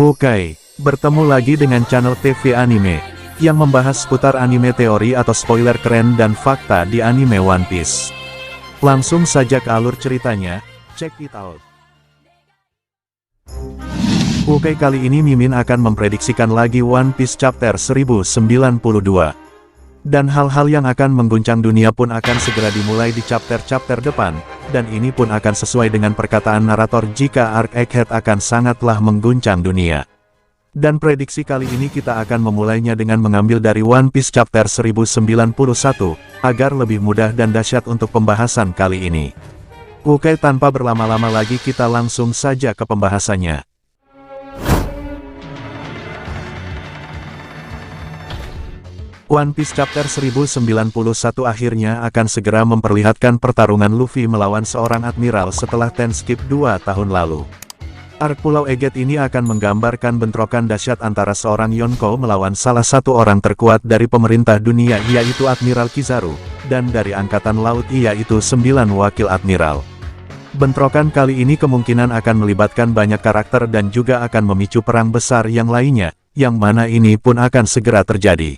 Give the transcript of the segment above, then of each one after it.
Oke, bertemu lagi dengan channel TV Anime, yang membahas seputar anime teori atau spoiler keren dan fakta di anime One Piece. Langsung saja ke alur ceritanya, check it out. Oke, kali ini Mimin akan memprediksikan lagi One Piece chapter 1092. Dan hal-hal yang akan mengguncang dunia pun akan segera dimulai di chapter-chapter depan, dan ini pun akan sesuai dengan perkataan narator jika Arc Egghead akan sangatlah mengguncang dunia. Dan prediksi kali ini kita akan memulainya dengan mengambil dari One Piece chapter 1091, agar lebih mudah dan dahsyat untuk pembahasan kali ini. Oke, tanpa berlama-lama lagi kita langsung saja ke pembahasannya. One Piece chapter 1091 akhirnya akan segera memperlihatkan pertarungan Luffy melawan seorang admiral setelah time skip 2 tahun lalu. Arc Pulau Egghead ini akan menggambarkan bentrokan dahsyat antara seorang Yonko melawan salah satu orang terkuat dari pemerintah dunia yaitu Admiral Kizaru, dan dari Angkatan Laut yaitu 9 wakil admiral. Bentrokan kali ini kemungkinan akan melibatkan banyak karakter dan juga akan memicu perang besar yang lainnya, yang mana ini pun akan segera terjadi.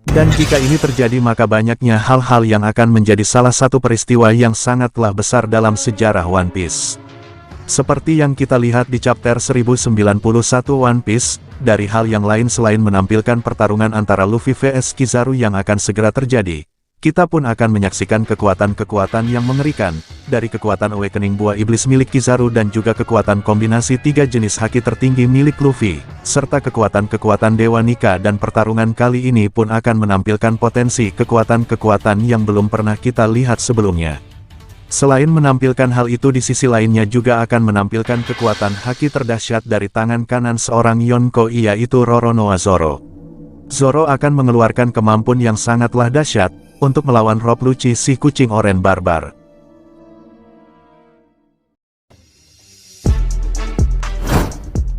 Dan jika ini terjadi maka banyaknya hal-hal yang akan menjadi salah satu peristiwa yang sangatlah besar dalam sejarah One Piece. Seperti yang kita lihat di chapter 1091 One Piece, dari hal yang lain selain menampilkan pertarungan antara Luffy vs Kizaru yang akan segera terjadi, kita pun akan menyaksikan kekuatan-kekuatan yang mengerikan, dari kekuatan Awakening Buah Iblis milik Kizaru dan juga kekuatan kombinasi 3 jenis haki tertinggi milik Luffy, serta kekuatan-kekuatan Dewa Nika, dan pertarungan kali ini pun akan menampilkan potensi kekuatan-kekuatan yang belum pernah kita lihat sebelumnya. Selain menampilkan hal itu di sisi lainnya juga akan menampilkan kekuatan haki terdahsyat dari tangan kanan seorang Yonko yaitu Roronoa Zoro. Zoro akan mengeluarkan kemampuan yang sangatlah dahsyat, untuk melawan Rob Lucci si kucing oren barbar.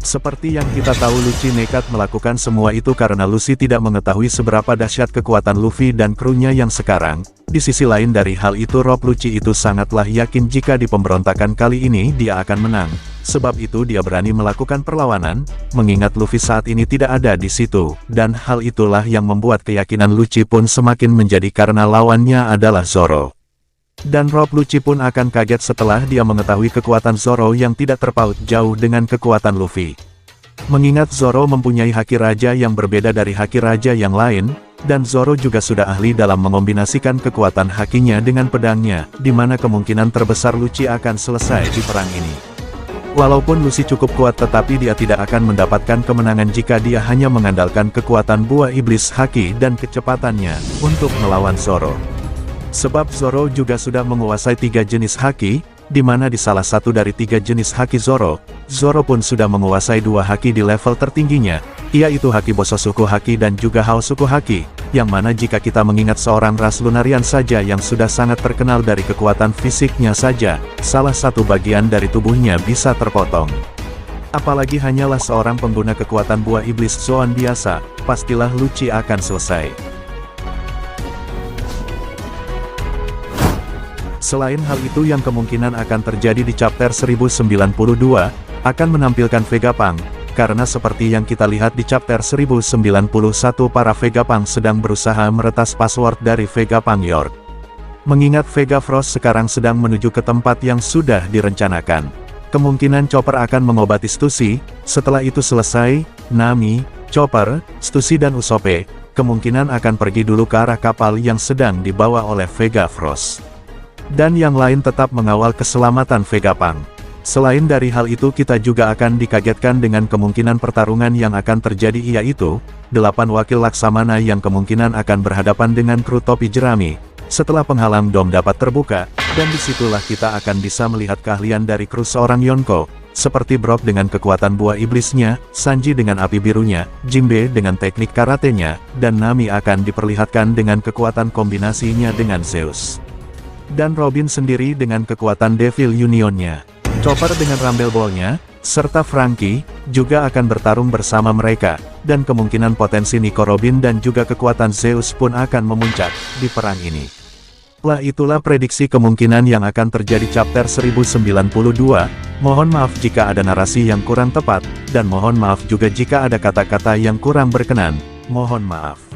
Seperti yang kita tahu Lucci nekat melakukan semua itu karena Luffy tidak mengetahui seberapa dahsyat kekuatan Luffy dan krunya yang sekarang. Di sisi lain dari hal itu Rob Lucci itu sangatlah yakin jika di pemberontakan kali ini dia akan menang. Sebab itu dia berani melakukan perlawanan, mengingat Luffy saat ini tidak ada di situ, dan hal itulah yang membuat keyakinan Lucci pun semakin menjadi karena lawannya adalah Zoro. Dan Rob Lucci pun akan kaget setelah dia mengetahui kekuatan Zoro yang tidak terpaut jauh dengan kekuatan Luffy. Mengingat Zoro mempunyai haki raja yang berbeda dari haki raja yang lain, dan Zoro juga sudah ahli dalam mengombinasikan kekuatan hakinya dengan pedangnya, di mana kemungkinan terbesar Lucci akan selesai di perang ini. Walaupun Luffy cukup kuat tetapi dia tidak akan mendapatkan kemenangan jika dia hanya mengandalkan kekuatan buah iblis haki dan kecepatannya untuk melawan Zoro. Sebab Zoro juga sudah menguasai 3 jenis haki, di mana di salah satu dari 3 jenis haki Zoro, Zoro pun sudah menguasai 2 haki di level tertingginya, yaitu haki Bososuku haki dan juga Haosuku haki, yang mana jika kita mengingat seorang ras Lunarian saja yang sudah sangat terkenal dari kekuatan fisiknya saja, salah satu bagian dari tubuhnya bisa terpotong. Apalagi hanyalah seorang pengguna kekuatan buah iblis Zoan biasa, pastilah Lucci akan selesai. Selain hal itu yang kemungkinan akan terjadi di chapter 1092, akan menampilkan Vegapunk, karena seperti yang kita lihat di chapter 1091 para Vegapunk sedang berusaha meretas password dari Vegapunk York. Mengingat Vega Frost sekarang sedang menuju ke tempat yang sudah direncanakan. Kemungkinan Chopper akan mengobati Stussy, setelah itu selesai, Nami, Chopper, Stussy dan Usopp, kemungkinan akan pergi dulu ke arah kapal yang sedang dibawa oleh Vega Frost. Dan yang lain tetap mengawal keselamatan Vegapunk. Selain dari hal itu kita juga akan dikagetkan dengan kemungkinan pertarungan yang akan terjadi yaitu 8 wakil Laksamana yang kemungkinan akan berhadapan dengan kru topi jerami, setelah penghalang dom dapat terbuka, dan disitulah kita akan bisa melihat keahlian dari kru seorang Yonko, seperti Brock dengan kekuatan buah iblisnya, Sanji dengan api birunya, Jinbe dengan teknik karatenya, dan Nami akan diperlihatkan dengan kekuatan kombinasinya dengan Zeus. Dan Robin sendiri dengan kekuatan Devil Unionnya. Chopper dengan Rumble Ball-nya, serta Franky, juga akan bertarung bersama mereka, dan kemungkinan potensi Nico Robin dan juga kekuatan Zeus pun akan memuncak di perang ini. Itulah prediksi kemungkinan yang akan terjadi chapter 1092, Mohon maaf jika ada narasi yang kurang tepat, dan mohon maaf juga jika ada kata-kata yang kurang berkenan. Mohon maaf.